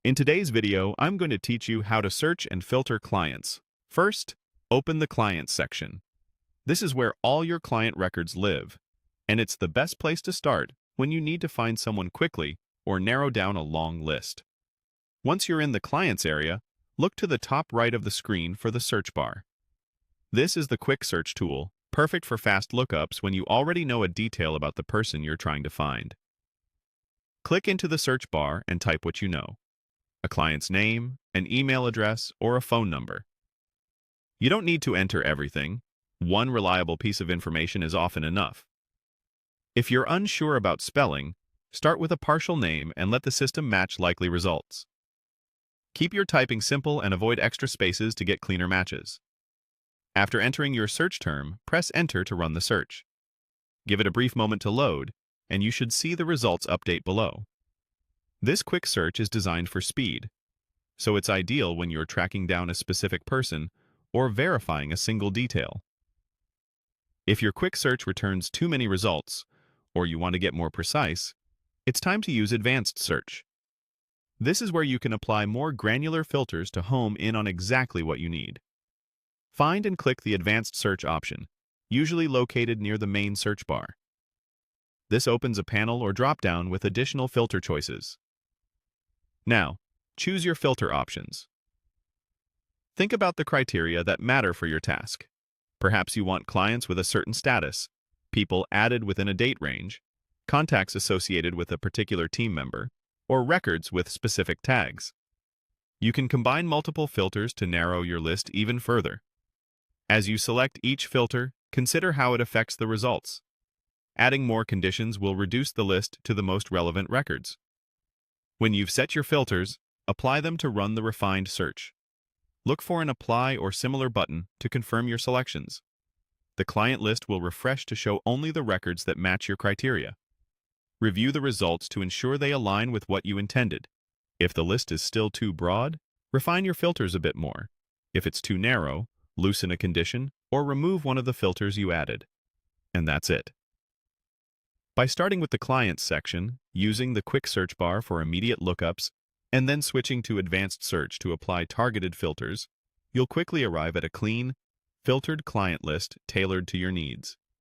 In today's video, I'm going to teach you how to search and filter clients. First, open the Clients section. This is where all your client records live, and it's the best place to start when you need to find someone quickly or narrow down a long list. Once you're in the Clients area, look to the top right of the screen for the search bar. This is the quick search tool, perfect for fast lookups when you already know a detail about the person you're trying to find. Click into the search bar and type what you know: a client's name, an email address, or a phone number. You don't need to enter everything. One reliable piece of information is often enough. If you're unsure about spelling, start with a partial name and let the system match likely results. Keep your typing simple and avoid extra spaces to get cleaner matches. After entering your search term, press Enter to run the search. Give it a brief moment to load, and you should see the results update below. This quick search is designed for speed, so it's ideal when you're tracking down a specific person or verifying a single detail. If your quick search returns too many results, or you want to get more precise, it's time to use advanced search. This is where you can apply more granular filters to home in on exactly what you need. Find and click the Advanced Search option, usually located near the main search bar. This opens a panel or drop-down with additional filter choices. Now, choose your filter options. Think about the criteria that matter for your task. Perhaps you want clients with a certain status, people added within a date range, contacts associated with a particular team member, or records with specific tags. You can combine multiple filters to narrow your list even further. As you select each filter, consider how it affects the results. Adding more conditions will reduce the list to the most relevant records. When you've set your filters, apply them to run the refined search. Look for an Apply or similar button to confirm your selections. The client list will refresh to show only the records that match your criteria. Review the results to ensure they align with what you intended. If the list is still too broad, refine your filters a bit more. If it's too narrow, loosen a condition or remove one of the filters you added. And that's it. By starting with the Clients section, using the quick search bar for immediate lookups, and then switching to Advanced Search to apply targeted filters, you'll quickly arrive at a clean, filtered client list tailored to your needs.